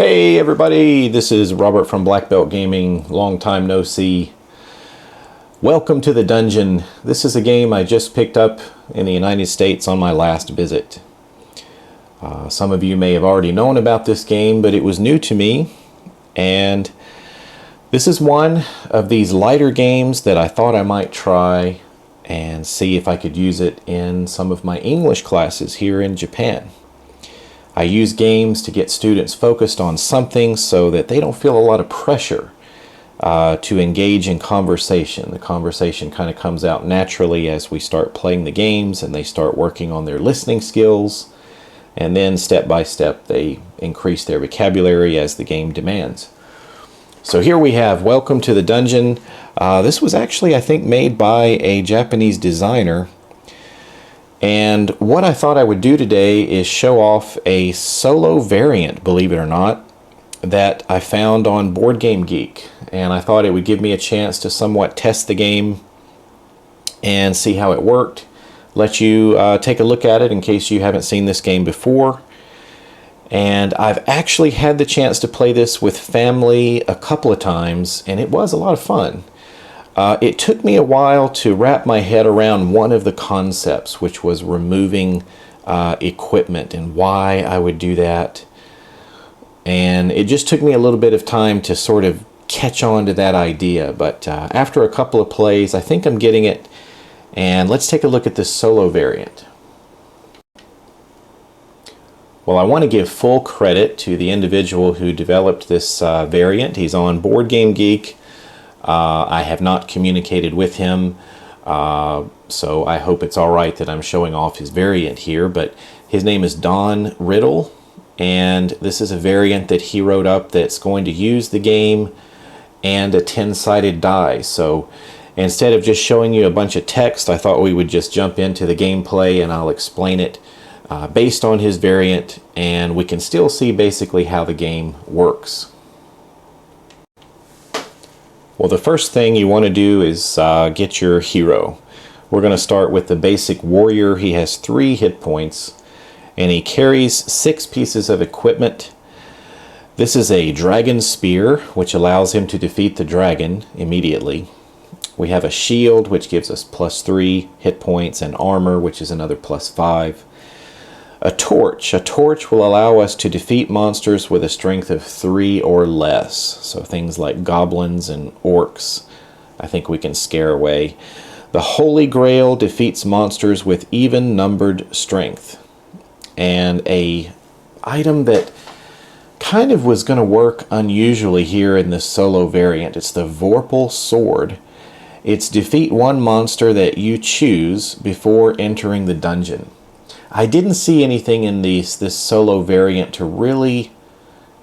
Hey everybody, this is Robert from Black Belt Gaming. Long time no see. Welcome to the Dungeon. This is a game I just picked up in the United States on my last visit. Some of you may have already known about this game, but it was new to me. And this is one of these lighter games that I thought I might try and see if I could use it in some of my English classes here in Japan. I use games to get students focused on something so that they don't feel a lot of pressure to engage in conversation. The conversation kind of comes out naturally as we start playing the games and they start working on their listening skills, and then step by step they increase their vocabulary as the game demands. So here we have Welcome to the Dungeon. This was actually, I think, made by a Japanese designer. And what I thought I would do today is show off a solo variant, believe it or not, that I found on Board Game Geek. And I thought it would give me a chance to somewhat test the game and see how it worked. Let you take a look at it in case you haven't seen this game before. And I've actually had the chance to play this with family a couple of times, and it was a lot of fun. It took me a while to wrap my head around one of the concepts, which was removing equipment and why I would do that. And it just took me a little bit of time to sort of catch on to that idea. But after a couple of plays, I think I'm getting it. And let's take a look at this solo variant. Well, I want to give full credit to the individual who developed this variant. He's on Board Game Geek. I have not communicated with him, so I hope it's all right that I'm showing off his variant here, but his name is Don Riddle, and this is a variant that he wrote up that's going to use the game and a 10-sided die. So instead of just showing you a bunch of text, I thought we would just jump into the gameplay and I'll explain it based on his variant, and we can still see basically how the game works. Well, the first thing you want to do is get your hero. We're going to start with the basic warrior. He has 3 hit points, and he carries 6 pieces of equipment. This is a dragon spear, which allows him to defeat the dragon immediately. We have a shield, which gives us +3 hit points, and armor, which is another +5. A torch. A torch will allow us to defeat monsters with a strength of 3 or less. So things like goblins and orcs, I think we can scare away. The Holy Grail defeats monsters with even numbered strength. And a item that kind of was going to work unusually here in this solo variant. It's the Vorpal Sword. It's defeat one monster that you choose before entering the dungeon. I didn't see anything in this solo variant to really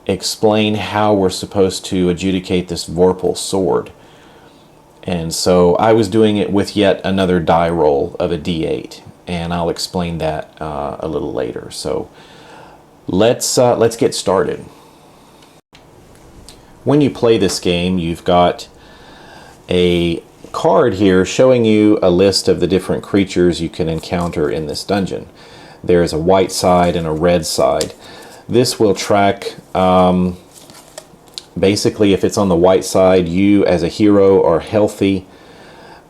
explain how we're supposed to adjudicate this Vorpal Sword. And so I was doing it with yet another die roll of a d8, and I'll explain that a little later. So let's get started. When you play this game, you've got a card here showing you a list of the different creatures you can encounter in this dungeon. There is a white side and a red side. This will track, basically if it's on the white side, you as a hero are healthy,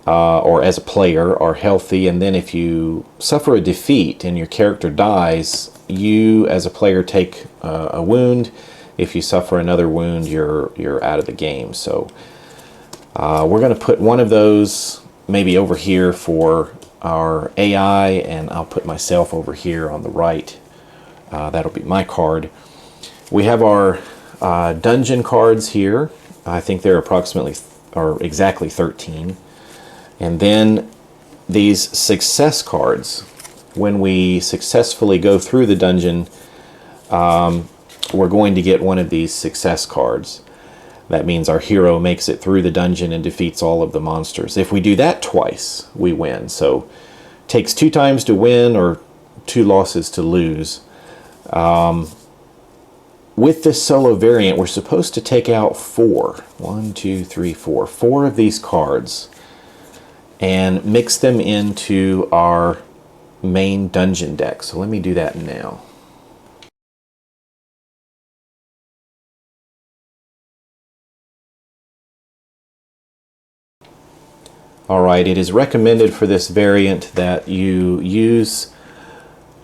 or as a player are healthy, and then if you suffer a defeat and your character dies, you as a player take a wound. If you suffer another wound, you're out of the game. So we're going to put one of those maybe over here for our AI, and I'll put myself over here on the right. That'll be my card. We have our dungeon cards here. I think they're exactly 13. And then these success cards. When we successfully go through the dungeon, we're going to get one of these success cards. That means our hero makes it through the dungeon and defeats all of the monsters. If we do that twice, we win. So it takes 2 times to win or 2 losses to lose. With this solo variant, we're supposed to take out 4. 1, 2, 3, 4. 4 of these cards and mix them into our main dungeon deck. So let me do that now. Alright, it is recommended for this variant that you use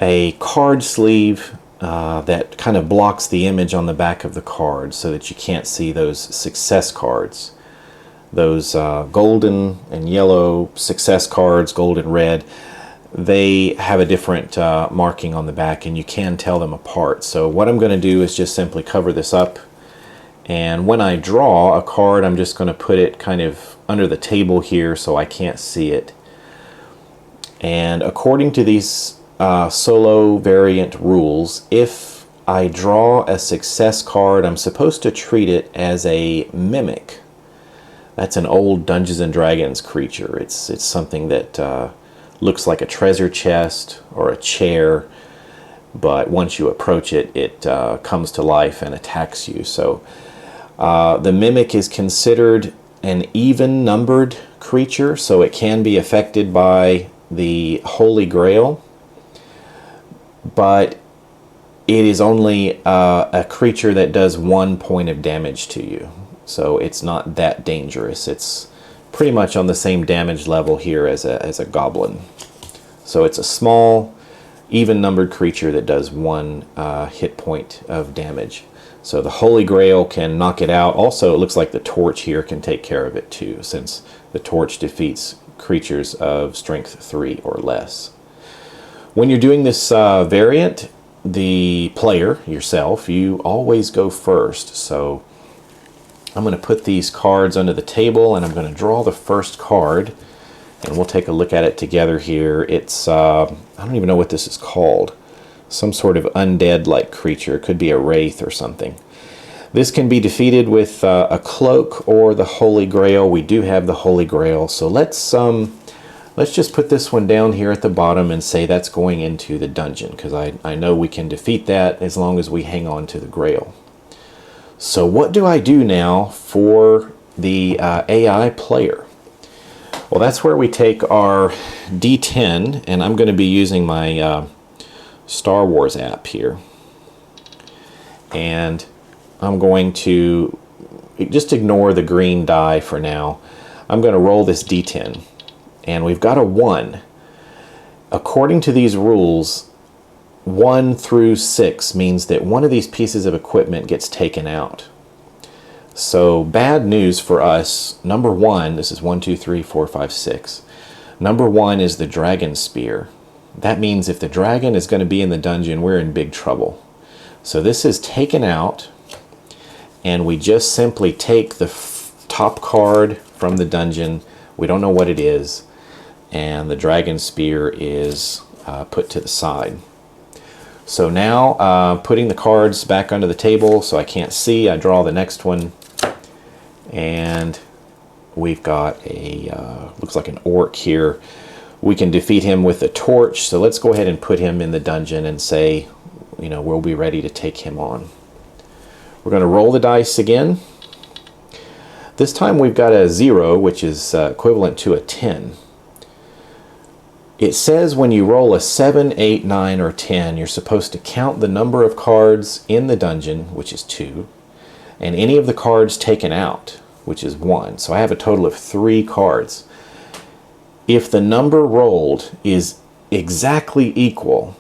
a card sleeve that kind of blocks the image on the back of the card so that you can't see those success cards. Those golden and yellow success cards, gold and red, they have a different marking on the back and you can tell them apart. So what I'm going to do is just simply cover this up, and when I draw a card I'm just going to put it kind of under the table here so I can't see it. And according to these solo variant rules, if I draw a success card I'm supposed to treat it as a mimic. That's an old Dungeons and Dragons creature. It's something that looks like a treasure chest or a chair, but once you approach it, it comes to life and attacks you. So the mimic is considered an even numbered creature, so it can be affected by the Holy Grail, but it is only a creature that does 1 point of damage to you. So it's not that dangerous. It's pretty much on the same damage level here as a goblin. So it's a small, even-numbered creature that does 1 hit point of damage. So the Holy Grail can knock it out. Also, it looks like the torch here can take care of it too, since the torch defeats creatures of strength 3 or less. When you're doing this variant, the player, yourself, you always go first. So I'm going to put these cards under the table and I'm going to draw the first card and we'll take a look at it together here. It's, I don't even know what this is called. Some sort of undead-like creature. It could be a wraith or something. This can be defeated with a cloak or the Holy Grail. We do have the Holy Grail. So let's just put this one down here at the bottom and say that's going into the dungeon, because I know we can defeat that as long as we hang on to the Grail. So what do I do now for the AI player? Well, that's where we take our D10, and I'm going to be using my Star Wars app here. And I'm going to just ignore the green die for now. I'm going to roll this D10, and we've got a 1. According to these rules, 1 through 6 means that one of these pieces of equipment gets taken out. So bad news for us. Number 1, this is 1, 2, 3, 4, 5, 6. Number 1 is the dragon spear. That means if the dragon is going to be in the dungeon, we're in big trouble. So this is taken out, and we just simply take the top card from the dungeon. We don't know what it is, and the dragon spear is put to the side. So now, putting the cards back under the table so I can't see, I draw the next one, and we've got a, looks like an orc here. We can defeat him with a torch, so let's go ahead and put him in the dungeon and say, you know, we'll be ready to take him on. We're going to roll the dice again. This time we've got a 0, which is equivalent to a 10. It says when you roll a 7, 8, 9, or 10, you're supposed to count the number of cards in the dungeon, which is 2, and any of the cards taken out, which is 1. So I have a total of 3 cards. If the number rolled is exactly equal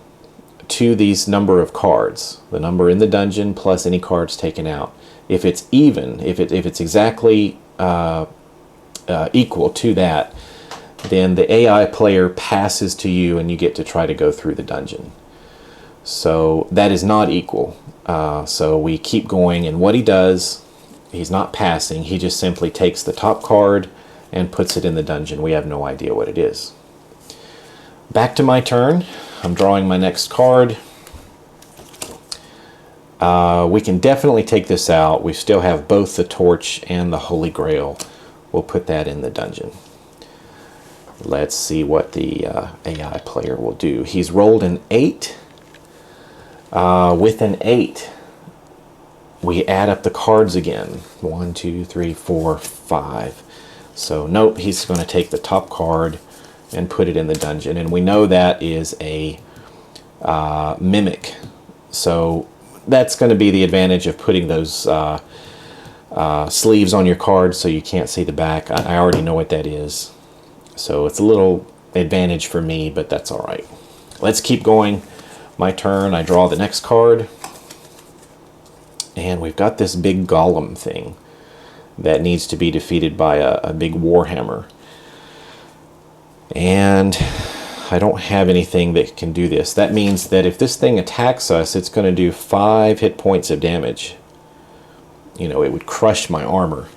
to these number of cards, the number in the dungeon plus any cards taken out, if it's even, if it's exactly equal to that, then the AI player passes to you and you get to try to go through the dungeon. So that is not equal. So we keep going, and what he does, he's not passing, he just simply takes the top card and puts it in the dungeon. We have no idea what it is. Back to my turn. I'm drawing my next card. We can definitely take this out. We still have both the torch and the Holy Grail. We'll put that in the dungeon. Let's see what the AI player will do. He's rolled an 8. With an 8, we add up the cards again. 1, 2, 3, 4, 5. So nope, he's going to take the top card and put it in the dungeon. And we know that is a mimic. So that's going to be the advantage of putting those sleeves on your cards so you can't see the back. I already know what that is. So it's a little advantage for me, but that's all right. Let's keep going. My turn. I draw the next card. And we've got this big golem thing that needs to be defeated by a big warhammer. And I don't have anything that can do this. That means that if this thing attacks us, it's going to do 5 hit points of damage. You know, it would crush my armor.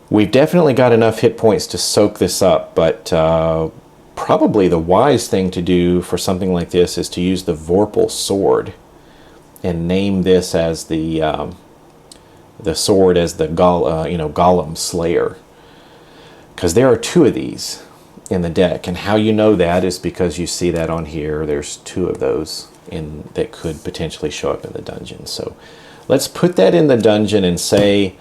We've definitely got enough hit points to soak this up, but probably the wise thing to do for something like this is to use the Vorpal sword and name this as the sword as the Golem Slayer, because there are 2 of these in the deck, and how you know that is because you see that on here. There's 2 of those that could potentially show up in the dungeon. So let's put that in the dungeon and say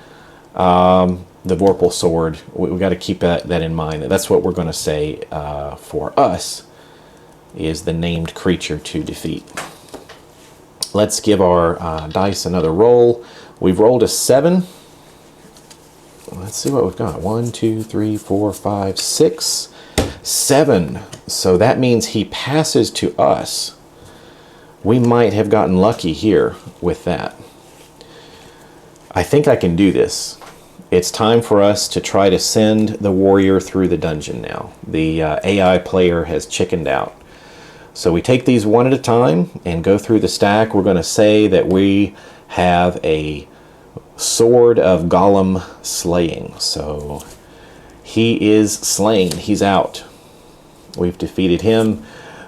the Vorpal sword. We've got to keep that in mind. That's what we're going to say for us is the named creature to defeat. Let's give our dice another roll. We've rolled a 7. Let's see what we've got. 1, 2, 3, 4, 5, 6, 7. So that means he passes to us. We might have gotten lucky here with that. I think I can do this. It's time for us to try to send the warrior through the dungeon now. The AI player has chickened out. So we take these one at a time and go through the stack. We're going to say that we have a sword of Golem slaying. So he is slain. He's out. We've defeated him.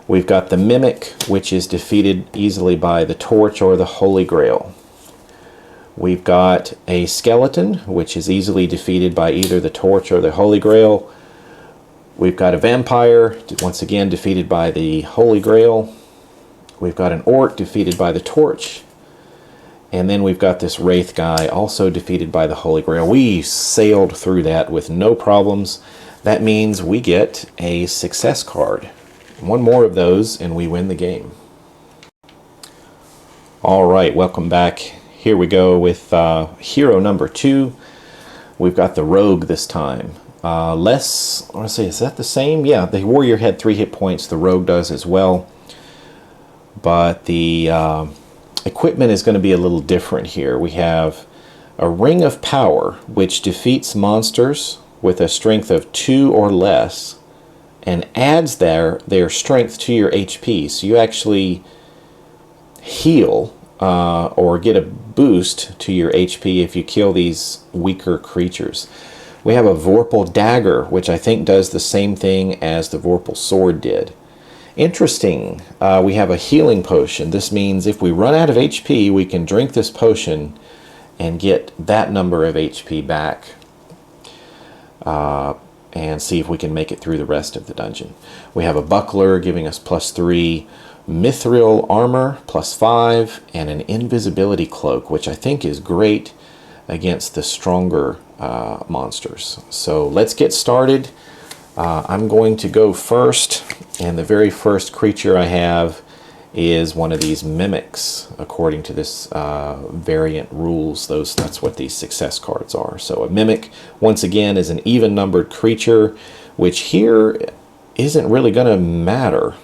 We've got the Mimic, which is defeated easily by the Torch or the Holy Grail. We've got a Skeleton, which is easily defeated by either the Torch or the Holy Grail. We've got a Vampire, once again defeated by the Holy Grail. We've got an Orc defeated by the Torch. And then we've got this Wraith guy also defeated by the Holy Grail. We sailed through that with no problems. That means we get a success card. 1 more of those and we win the game. All right, welcome back. Here we go with hero number 2. We've got the Rogue this time. I want to say, is that the same? Yeah, the warrior had 3 hit points. The rogue does as well. But the equipment is going to be a little different here. We have a Ring of Power, which defeats monsters with a strength of 2 or less and adds their strength to your HP. So you actually heal or get a boost to your HP if you kill these weaker creatures. We have a Vorpal Dagger, which I think does the same thing as the Vorpal Sword did. Interesting. We have a Healing Potion. This means if we run out of HP, we can drink this potion and get that number of HP back and see if we can make it through the rest of the dungeon. We have a Buckler giving us +3, Mithril Armor +5, and an Invisibility Cloak, which I think is great against the stronger monsters. So let's get started. I'm going to go first, and the very first creature I have is one of these mimics according to this variant rules. That's what these success cards are. So a mimic, once again, is an even numbered creature, which here isn't really going to matter.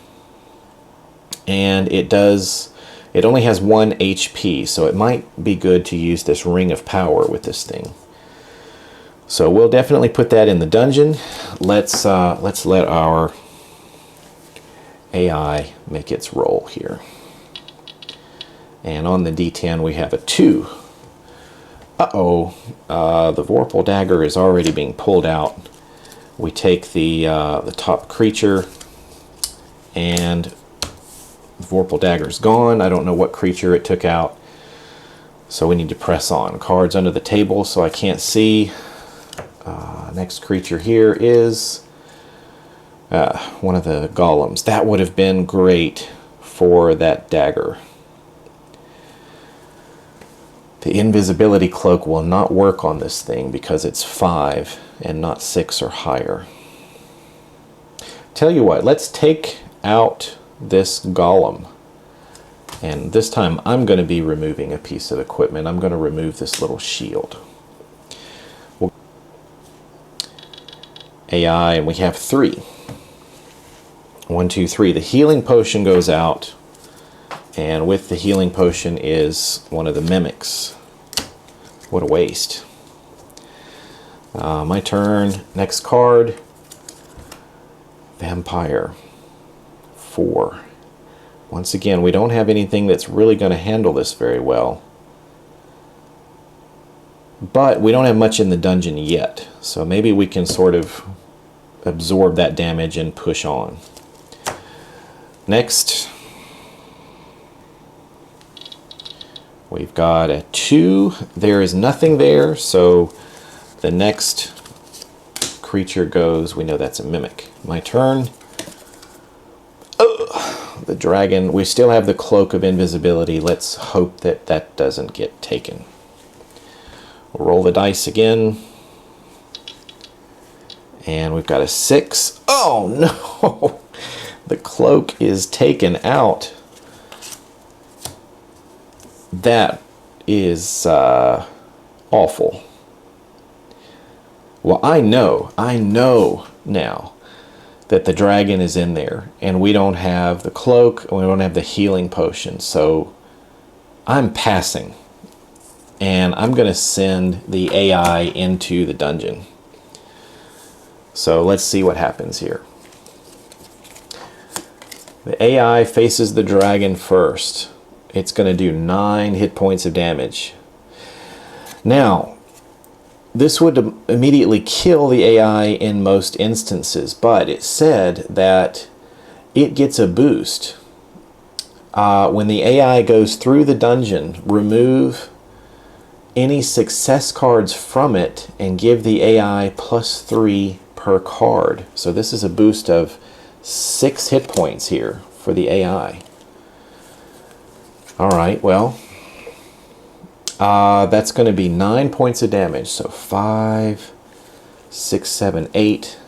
And it only has 1 HP, so it might be good to use this Ring of Power with this thing. So we'll definitely put that in the dungeon. Let's let our AI make its roll here. And on the D10 we have a 2. Uh-oh, the Vorpal Dagger is already being pulled out. We take the top creature, and the Vorpal Dagger's gone. I don't know what creature it took out, so we need to press on. Cards under the table so I can't see. Next creature here is one of the golems. That would have been great for that dagger. The invisibility cloak will not work on this thing because it's 5 and not 6 or higher. Tell you what, let's take out this golem. And this time I'm going to be removing a piece of equipment. I'm going to remove this little shield. AI, and we have 3. 1, 2, 3. The healing potion goes out, and with the healing potion is one of the mimics. What a waste. My turn. Next card. Vampire. 4. Once again, we don't have anything that's really going to handle this very well. But we don't have much in the dungeon yet, so maybe we can sort of absorb that damage and push on. Next, we've got a 2. There is nothing there, so the next creature goes. We know that's a mimic. My turn. The dragon. We still have the cloak of invisibility. Let's hope that that doesn't get taken. We'll roll the dice again. And we've got a 6. Oh no! The cloak is taken out. That is awful. Well, I know now that the dragon is in there, and we don't have the cloak, and we don't have the healing potion, so I'm passing. And I'm going to send the AI into the dungeon. So let's see what happens here. The AI faces the dragon first. It's going to do 9 hit points of damage. Now, this would immediately kill the AI in most instances, but it said that it gets a boost. When the AI goes through the dungeon, remove any success cards from it and give the AI +3 per card. So this is a boost of 6 hit points here for the AI. Alright, well, that's going to be 9 points of damage. So 5, 6, 7, 8.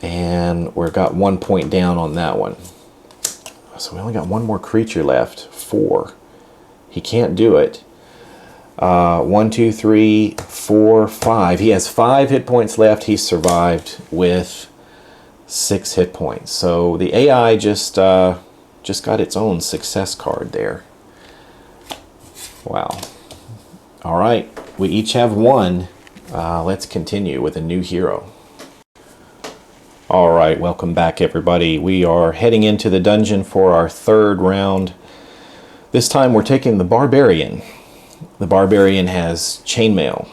And we've got 1 point down on that one. So we only got one more creature left. 4. He can't do it. 1, 2, 3, 4, 5. He has 5 hit points left. He survived with 6 hit points. So the AI just got its own success card there. Wow. All right, we each have 1. Let's continue with a new hero. All right, welcome back, everybody. We are heading into the dungeon for our 3rd round. This time we're taking the barbarian. The barbarian has chainmail,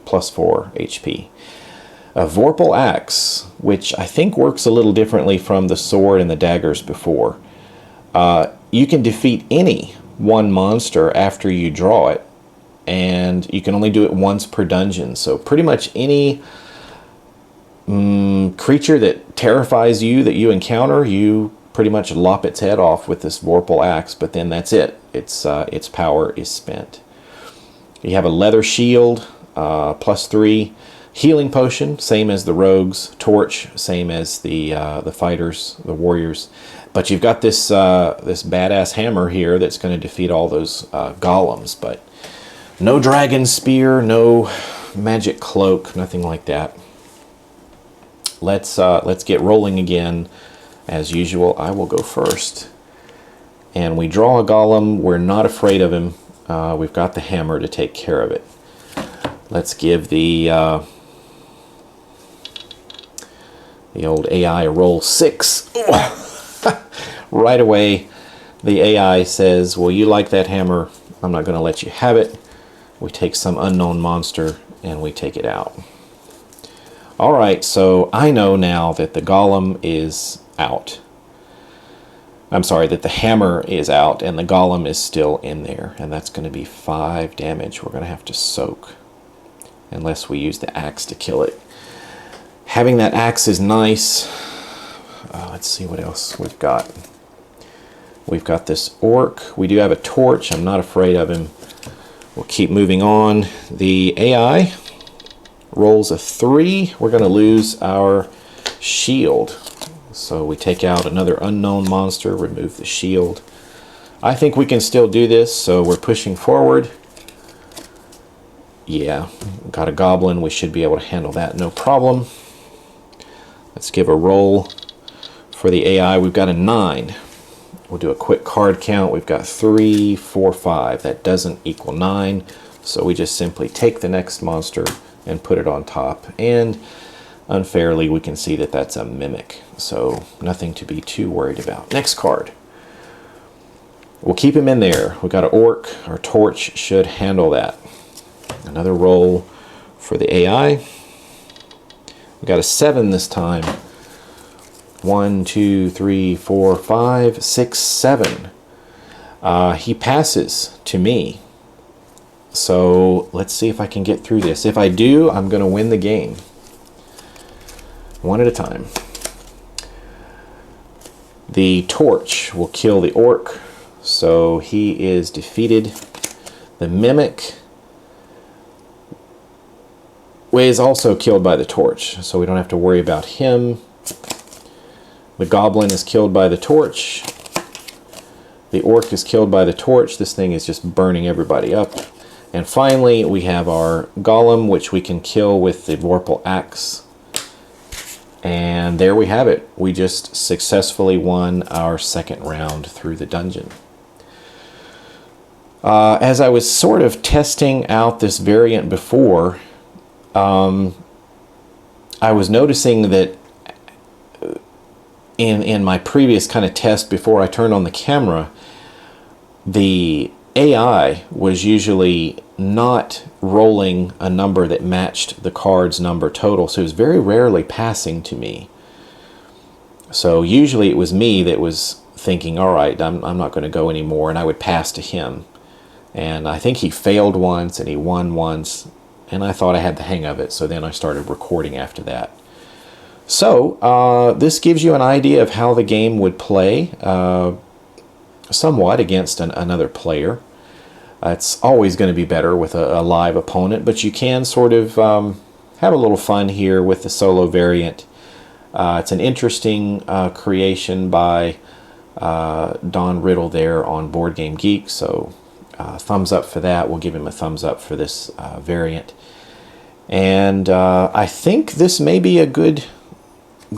+4 HP. A vorpal axe, which I think works a little differently from the sword and the daggers before. You can defeat any one monster after you draw it, and you can only do it once per dungeon. So pretty much any creature that terrifies you that you encounter, you pretty much lop its head off with this vorpal axe, but then that's it. Its power is spent. You have a leather shield, +3. Healing potion, same as the rogues. Torch, same as the fighters, the warriors. But you've got this this badass hammer here that's going to defeat all those golems. But no dragon spear, no magic cloak, nothing like that. Let's get rolling again. As usual, I will go first. And we draw a golem. We're not afraid of him. We've got the hammer to take care of it. Let's give the old AI roll 6. Right away, the AI says, well, you like that hammer. I'm not going to let you have it. We take some unknown monster and we take it out. All right, so I know now that the golem is out. I'm sorry, that the hammer is out and the golem is still in there. And that's going to be 5 damage. We're going to have to soak unless we use the axe to kill it. Having that axe is nice. Let's see what else we've got. We've got this orc. We do have a torch. I'm not afraid of him. We'll keep moving on. The AI rolls a 3. We're going to lose our shield. So we take out another unknown monster, remove the shield. I think we can still do this, so we're pushing forward. Yeah, got a goblin. We should be able to handle that, no problem. Let's give a roll for the AI. We've got a 9. We'll do a quick card count. We've got 3, 4, 5. That doesn't equal 9, so we just simply take the next monster and put it on top. And unfairly, we can see that that's a mimic, so nothing to be too worried about. Next card. We'll keep him in there. We've got an orc. Our torch should handle that. Another roll for the AI. We got a 7 this time. 1, 2, 3, 4, 5, 6, 7. He passes to me. So let's see if I can get through this. If I do, I'm going to win the game. One at a time. The torch will kill the orc, so he is defeated. The mimic is also killed by the torch, so we don't have to worry about him. The goblin is killed by the torch. The orc is killed by the torch. This thing is just burning everybody up. And finally, we have our golem, which we can kill with the Vorpal Axe. And there we have it. We just successfully won our second round through the dungeon. As I was sort of testing out this variant before, I was noticing that in my previous kind of test before I turned on the camera, the AI was usually not rolling a number that matched the card's number total, so it was very rarely passing to me. So usually it was me that was thinking, all right, I'm not going to go anymore, and I would pass to him. And I think he failed once and he won once, and I thought I had the hang of it, so then I started recording after that. So this gives you an idea of how the game would play somewhat against another player. It's always going to be better with a live opponent, but you can sort of have a little fun here with the solo variant. It's an interesting creation by Don Riddle there on Board Game Geek, so thumbs up for that. We'll give him a thumbs up for this variant. And I think this may be a good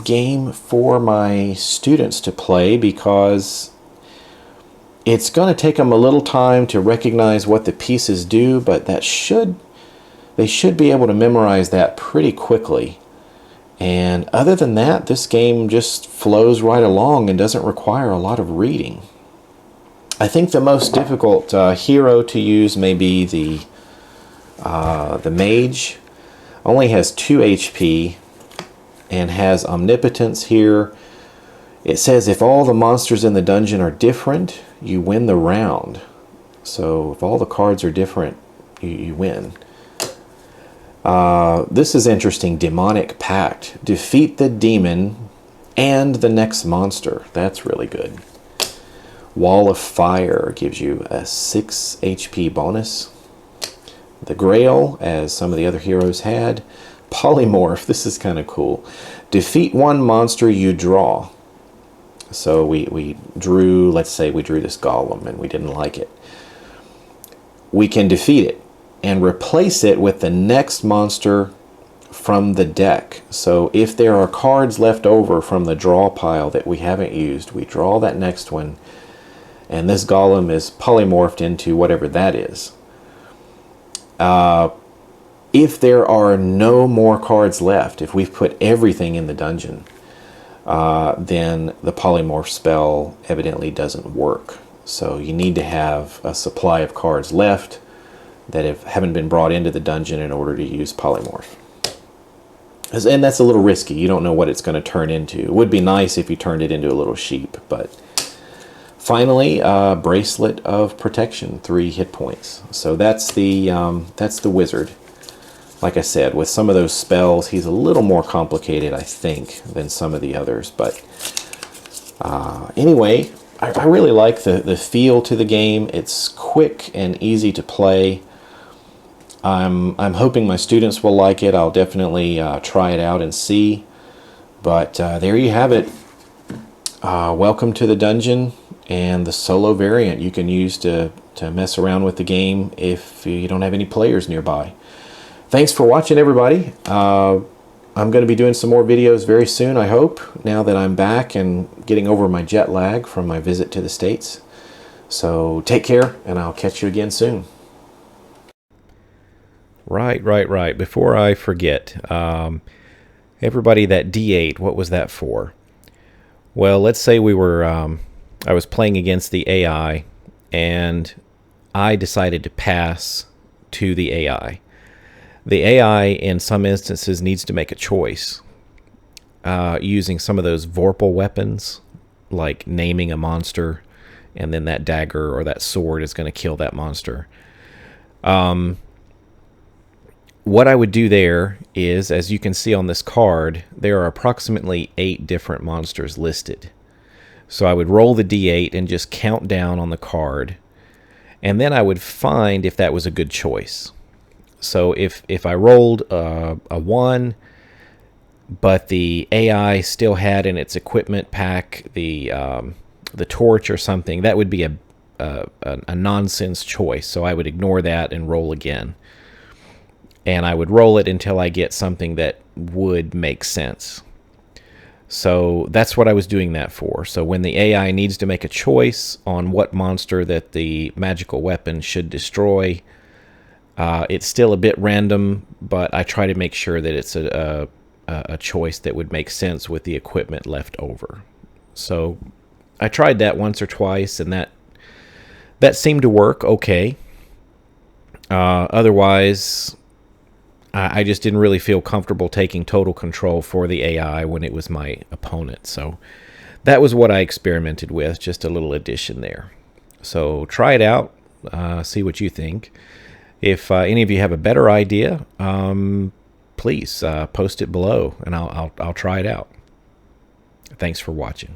game for my students to play, because it's going to take them a little time to recognize what the pieces do, but they should be able to memorize that pretty quickly. And other than that, this game just flows right along and doesn't require a lot of reading. I think the most difficult hero to use may be the mage. Only has 2 HP and has omnipotence here. It says if all the monsters in the dungeon are different, you win the round. So if all the cards are different, you win. This is interesting. Demonic Pact. Defeat the demon and the next monster. That's really good. Wall of Fire gives you a 6 HP bonus. The Grail, as some of the other heroes had. Polymorph. This is kind of cool. Defeat one monster you draw. So we drew, let's say we drew this golem and we didn't like it. We can defeat it and replace it with the next monster from the deck. So if there are cards left over from the draw pile that we haven't used, we draw that next one, and this golem is polymorphed into whatever that is. If there are no more cards left, if we've put everything in the dungeon, then the polymorph spell evidently doesn't work. So you need to have a supply of cards left that haven't been brought into the dungeon in order to use polymorph. And that's a little risky. You don't know what it's going to turn into. It would be nice if you turned it into a little sheep, but finally, Bracelet of Protection, 3 hit points. So that's the wizard. Like I said, with some of those spells, he's a little more complicated, I think, than some of the others. But anyway, I really like the feel to the game. It's quick and easy to play. I'm hoping my students will like it. I'll definitely try it out and see. But there you have it. Welcome to the dungeon and the solo variant you can use to mess around with the game if you don't have any players nearby. Thanks for watching, everybody. I'm going to be doing some more videos very soon, I hope, now that I'm back and getting over my jet lag from my visit to the States. So take care, and I'll catch you again soon. Right. Before I forget, everybody, that D8, what was that for? Well, let's say I was playing against the AI, and I decided to pass to the AI. The AI, in some instances, needs to make a choice using some of those Vorpal weapons, like naming a monster, and then that dagger or that sword is going to kill that monster. What I would do there is, as you can see on this card, there are approximately 8 different monsters listed. So I would roll the D8 and just count down on the card, and then I would find if that was a good choice. So if I rolled a 1, but the AI still had in its equipment pack the torch or something, that would be a nonsense choice. So I would ignore that and roll again. And I would roll it until I get something that would make sense. So that's what I was doing that for. So when the AI needs to make a choice on what monster that the magical weapon should destroy, it's still a bit random, but I try to make sure that it's a choice that would make sense with the equipment left over. So I tried that once or twice, and that seemed to work okay. Otherwise, I just didn't really feel comfortable taking total control for the AI when it was my opponent. So that was what I experimented with, just a little addition there. So try it out, see what you think. If any of you have a better idea, please post it below, and I'll try it out. Thanks for watching.